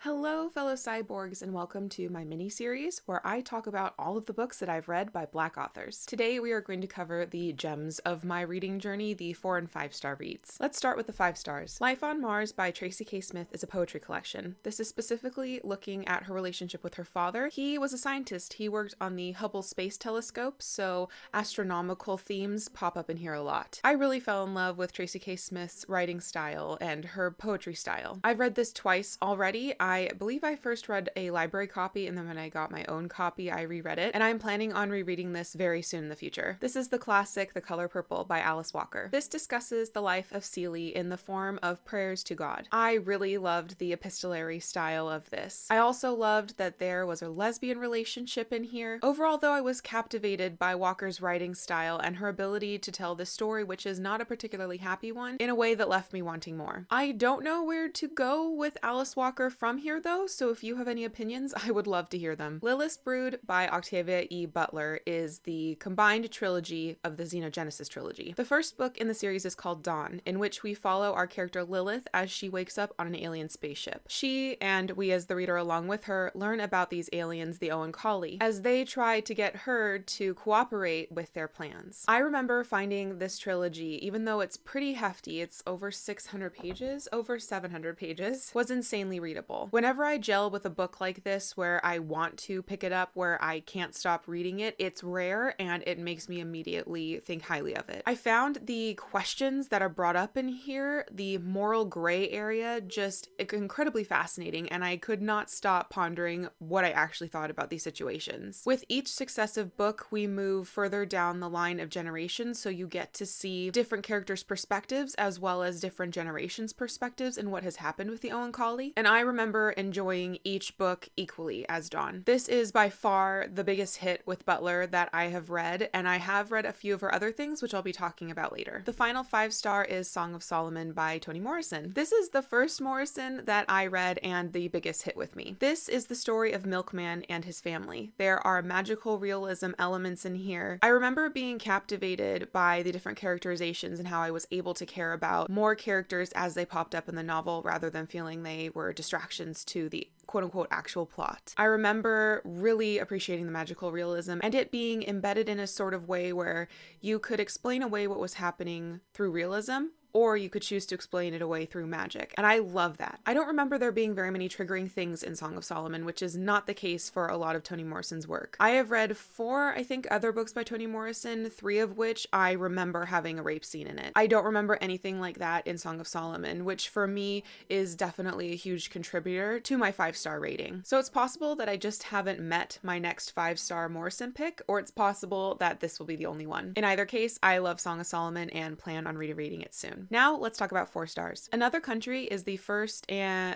Hello, fellow cyborgs, and welcome to my mini-series where I talk about all of the books that I've read by Black authors. Today, we are going to cover the gems of my reading journey, the 4 and 5 star reads. Let's start with the 5 stars. Life on Mars by Tracy K. Smith is a poetry collection. This is specifically looking at her relationship with her father. He was a scientist. He worked on the Hubble Space Telescope, so astronomical themes pop up in here a lot. I really fell in love with Tracy K. Smith's writing style and her poetry style. I've read this twice already. I believe I first read a library copy, and then when I got my own copy, I reread it, and I'm planning on rereading this very soon in the future. This is the classic The Color Purple by Alice Walker. This discusses the life of Celie in the form of prayers to God. I really loved the epistolary style of this. I also loved that there was a lesbian relationship in here. Overall, though, I was captivated by Walker's writing style and her ability to tell this story, which is not a particularly happy one, in a way that left me wanting more. I don't know where to go with Alice Walker from here, though, so if you have any opinions, I would love to hear them. Lillis Brew by Octavia Butler is the combined trilogy of the Xenogenesis trilogy. The first book in the series is called Dawn, in which we follow our character Lilith as she wakes up on an alien spaceship. She, and we as the reader along with her, learn about these aliens, the Oankali, as they try to get her to cooperate with their plans. I remember finding this trilogy, even though it's pretty hefty, it's over 600 pages, over 700 pages, was insanely readable. Whenever I gel with a book like this where I want to pick it up, where I can't stop reading it, it's rare and it makes me immediately think highly of it. I found the questions that are brought up in here, the moral gray area, just incredibly fascinating, and I could not stop pondering what I actually thought about these situations. With each successive book, we move further down the line of generations, so you get to see different characters' perspectives as well as different generations' perspectives in what has happened with the Oankali, and I remember enjoying each book equally as Dawn. This is by far the biggest hit with Butler that I have read, and I have read a few of her other things, which I'll be talking about later. The final 5 star is Song of Solomon by Toni Morrison. This is the first Morrison that I read and the biggest hit with me. This is the story of Milkman and his family. There are magical realism elements in here. I remember being captivated by the different characterizations and how I was able to care about more characters as they popped up in the novel rather than feeling they were distractions to the quote-unquote actual plot. I remember really appreciating the magical realism and it being embedded in a sort of way where you could explain away what was happening through realism, or you could choose to explain it away through magic. And I love that. I don't remember there being very many triggering things in Song of Solomon, which is not the case for a lot of Toni Morrison's work. I have read 4, I think, other books by Toni Morrison, 3 of which I remember having a rape scene in it. I don't remember anything like that in Song of Solomon, which for me is definitely a huge contributor to my 5-star rating. So it's possible that I just haven't met my next 5-star Morrison pick, or it's possible that this will be the only one. In either case, I love Song of Solomon and plan on rereading it soon. Now let's talk about 4 stars. Another Country is the first I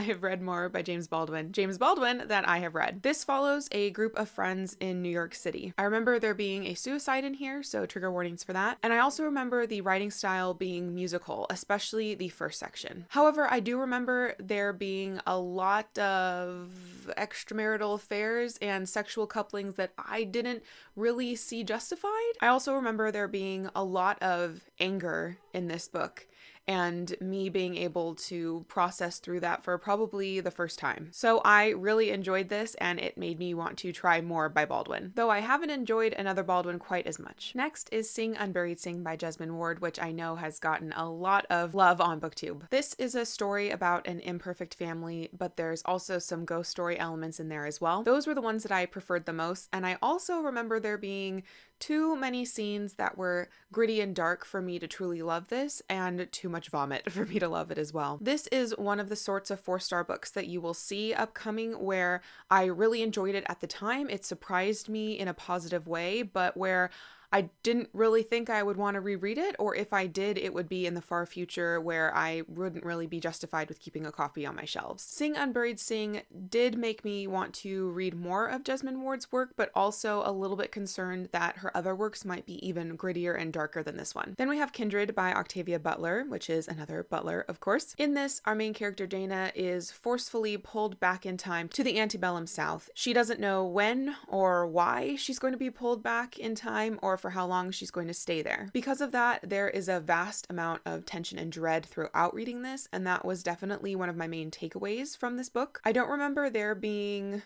have read more by James Baldwin that I have read. This follows a group of friends in New York City. I remember there being a suicide in here, so trigger warnings for that. And I also remember the writing style being musical, especially the first section. However, I do remember there being a lot of extramarital affairs and sexual couplings that I didn't really see justified. I also remember there being a lot of anger in this book and me being able to process through that for probably the first time. So I really enjoyed this and it made me want to try more by Baldwin, though I haven't enjoyed another Baldwin quite as much. Next is Sing Unburied Sing by Jasmine Ward, which I know has gotten a lot of love on BookTube. This is a story about an imperfect family, but there's also some ghost story elements in there as well. Those were the ones that I preferred the most, and I also remember there being too many scenes that were gritty and dark for me to truly love this, and too much vomit for me to love it as well. This is one of the sorts of 4-star books that you will see upcoming where I really enjoyed it at the time. It surprised me in a positive way, but where I didn't really think I would want to reread it, or if I did, it would be in the far future where I wouldn't really be justified with keeping a copy on my shelves. Sing Unburied Sing did make me want to read more of Jasmine Ward's work, but also a little bit concerned that her other works might be even grittier and darker than this one. Then we have Kindred by Octavia Butler, which is another Butler, of course. In this, our main character Dana is forcefully pulled back in time to the antebellum South. She doesn't know when or why she's going to be pulled back in time, or for how long she's going to stay there. Because of that, there is a vast amount of tension and dread throughout reading this, and that was definitely one of my main takeaways from this book. I don't remember there being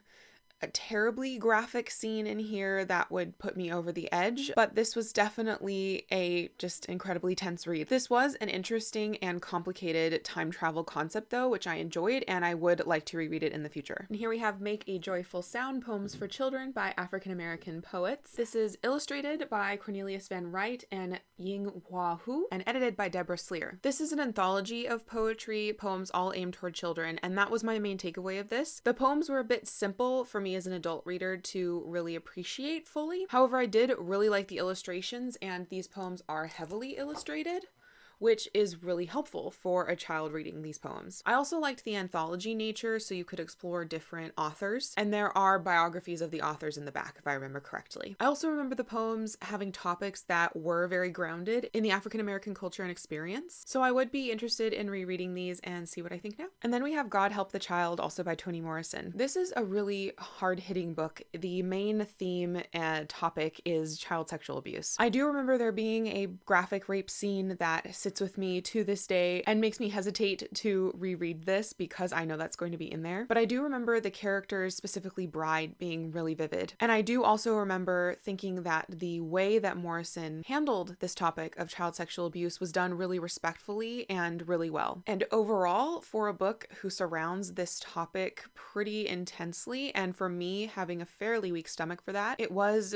a terribly graphic scene in here that would put me over the edge, but this was definitely a just incredibly tense read. This was an interesting and complicated time travel concept though, which I enjoyed, and I would like to reread it in the future. And here we have Make a Joyful Sound, Poems for Children by African American Poets. This is illustrated by Cornelius Van Wright and Ying Hua Hu, and edited by Deborah Sleer. This is an anthology of poetry, poems all aimed toward children, and that was my main takeaway of this. The poems were a bit simple for me as an adult reader to really appreciate fully. However, I did really like the illustrations, and these poems are heavily illustrated, which is really helpful for a child reading these poems. I also liked the anthology nature, so you could explore different authors, and there are biographies of the authors in the back, if I remember correctly. I also remember the poems having topics that were very grounded in the African American culture and experience, so I would be interested in rereading these and see what I think now. And then we have God Help the Child, also by Toni Morrison. This is a really hard-hitting book. The main theme and topic is child sexual abuse. I do remember there being a graphic rape scene that sits with me to this day and makes me hesitate to reread this because I know that's going to be in there. But I do remember the characters, specifically Bride, being really vivid. And I do also remember thinking that the way that Morrison handled this topic of child sexual abuse was done really respectfully and really well. And overall, for a book who surrounds this topic pretty intensely, and for me having a fairly weak stomach for that, it was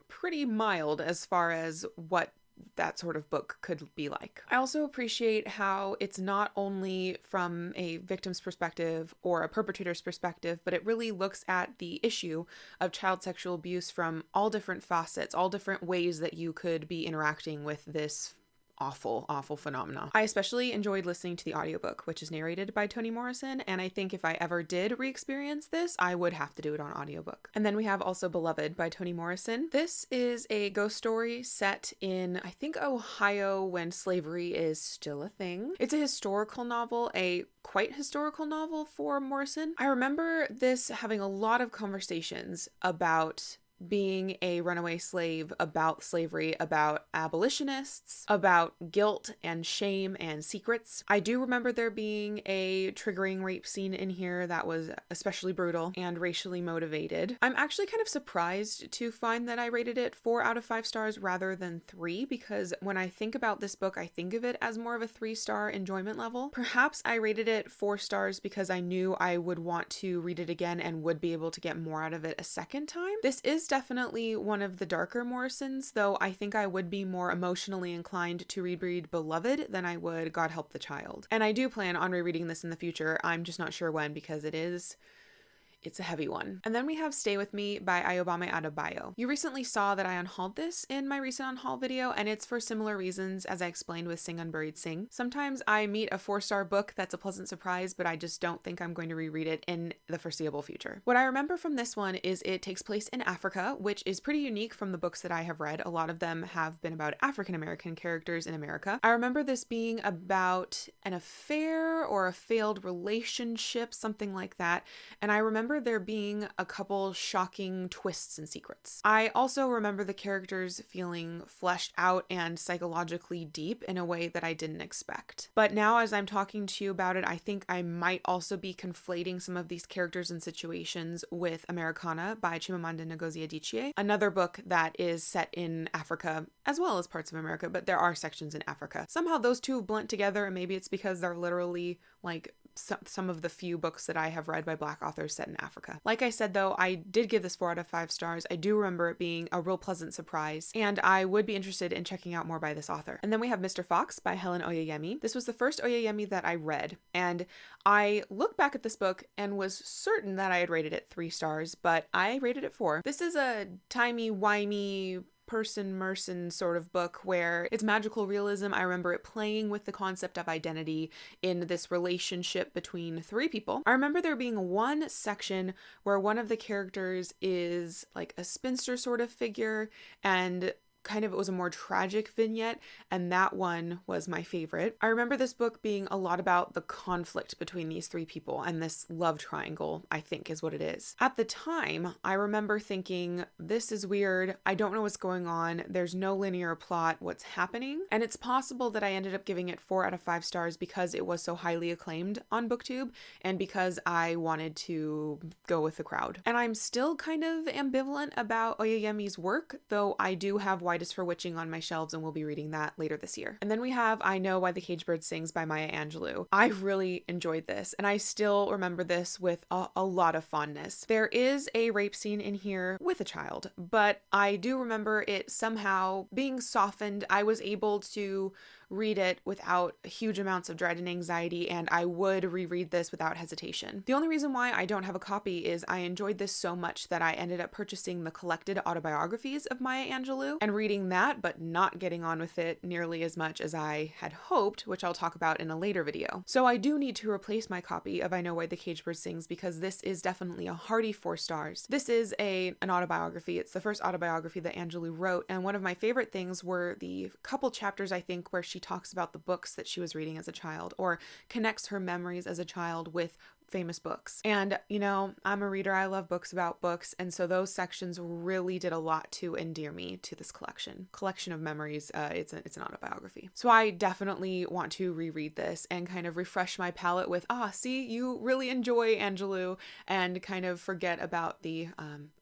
pretty mild as far as what that sort of book could be like. I also appreciate how it's not only from a victim's perspective or a perpetrator's perspective, but it really looks at the issue of child sexual abuse from all different facets, all different ways that you could be interacting with this awful phenomena. I especially enjoyed listening to the audiobook, which is narrated by Toni Morrison, and I think if I ever did re-experience this, I would have to do it on audiobook. And then we have also Beloved by Toni Morrison. This is a ghost story set in, I think, Ohio when slavery is still a thing. It's a historical novel, a quite historical novel for Morrison. I remember this having a lot of conversations about being a runaway slave, about slavery, about abolitionists, about guilt and shame and secrets. I do remember there being a triggering rape scene in here that was especially brutal and racially motivated. I'm actually kind of surprised to find that I rated it 4 out of 5 stars rather than 3, because when I think about this book, I think of it as more of a 3-star enjoyment level. Perhaps I rated it 4 stars because I knew I would want to read it again and would be able to get more out of it a second time. This is definitely one of the darker Morrisons, though I think I would be more emotionally inclined to reread Beloved than I would God Help the Child. And I do plan on rereading this in the future. I'm just not sure when, because it's a heavy one. And then we have Stay With Me by Ayobami Adebayo. You recently saw that I unhauled this in my recent unhaul video, and it's for similar reasons as I explained with Sing Unburied Sing. Sometimes I meet a 4-star book that's a pleasant surprise, but I just don't think I'm going to reread it in the foreseeable future. What I remember from this one is it takes place in Africa, which is pretty unique from the books that I have read. A lot of them have been about African American characters in America. I remember this being about an affair or a failed relationship, something like that, and I remember there being a couple shocking twists and secrets. I also remember the characters feeling fleshed out and psychologically deep in a way that I didn't expect. But now as I'm talking to you about it, I think I might also be conflating some of these characters and situations with Americana by Chimamanda Ngozi Adichie, another book that is set in Africa as well as parts of America, but there are sections in Africa. Somehow those two blend together, and maybe it's because they're literally like some of the few books that I have read by Black authors set in Africa. Like I said though, I did give this 4 out of 5 stars. I do remember it being a real pleasant surprise, and I would be interested in checking out more by this author. And then we have Mr. Fox by Helen Oyeyemi. This was the first Oyeyemi that I read, and I look back at this book and was certain that I had rated it 3 stars, but I rated it 4. This is a timey-wimey person-merson sort of book where it's magical realism. I remember it playing with the concept of identity in this relationship between 3 people. I remember there being one section where one of the characters is like a spinster sort of figure, and it was a more tragic vignette, and that one was my favorite. I remember this book being a lot about the conflict between these three people, and this love triangle, I think, is what it is. At the time, I remember thinking, this is weird. I don't know what's going on. There's no linear plot. What's happening? And it's possible that I ended up giving it 4 out of 5 stars because it was so highly acclaimed on BookTube and because I wanted to go with the crowd. And I'm still kind of ambivalent about Oyeyemi's work, though I do have Whitest for Witching on my shelves and will be reading that later this year. And then we have I Know Why the Caged Bird Sings by Maya Angelou. I really enjoyed this, and I still remember this with a lot of fondness. There is a rape scene in here with a child, but I do remember it somehow being softened. I was able to read it without huge amounts of dread and anxiety, and I would reread this without hesitation. The only reason why I don't have a copy is I enjoyed this so much that I ended up purchasing the collected autobiographies of Maya Angelou and reading that, but not getting on with it nearly as much as I had hoped, which I'll talk about in a later video. So I do need to replace my copy of I Know Why the Caged Bird Sings because this is definitely a hearty 4 stars. This is an autobiography. It's the first autobiography that Angelou wrote, and one of my favorite things were the couple chapters, I think, where she talks about the books that she was reading as a child or connects her memories as a child with famous books. And, you know, I'm a reader. I love books about books. And so those sections really did a lot to endear me to this collection of memories. It's an autobiography. So I definitely want to reread this and kind of refresh my palette with, see, you really enjoy Angelou, and kind of forget about the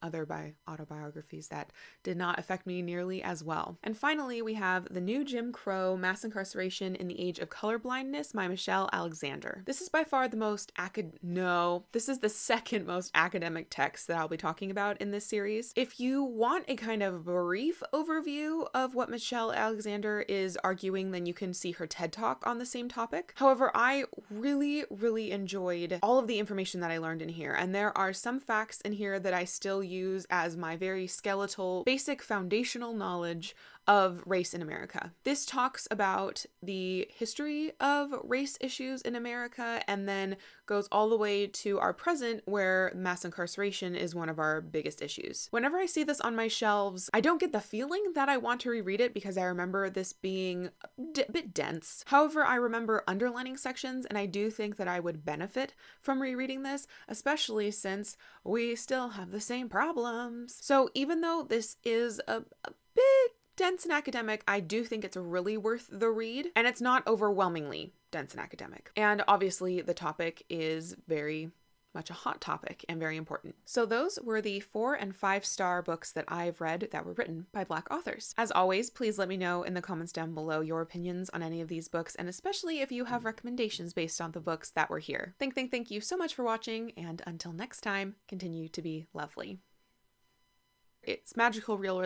other autobiographies that did not affect me nearly as well. And finally, we have The New Jim Crow, Mass Incarceration in the Age of Colorblindness by Michelle Alexander. This is by far the most this is the second most academic text that I'll be talking about in this series. If you want a kind of brief overview of what Michelle Alexander is arguing, then you can see her TED Talk on the same topic. However, I really, really enjoyed all of the information that I learned in here, and there are some facts in here that I still use as my very skeletal, basic foundational knowledge of race in America. This talks about the history of race issues in America and then goes all the way to our present, where mass incarceration is one of our biggest issues. Whenever I see this on my shelves, I don't get the feeling that I want to reread it because I remember this being a bit dense. However, I remember underlining sections, and I do think that I would benefit from rereading this, especially since we still have the same problems. So even though this is a bit dense and academic, I do think it's really worth the read, and it's not overwhelmingly dense and academic. And obviously the topic is very much a hot topic and very important. So those were the 4 and 5 star books that I've read that were written by Black authors. As always, please let me know in the comments down below your opinions on any of these books, and especially if you have recommendations based on the books that were here. Thank you so much for watching, and until next time, continue to be lovely. It's magical real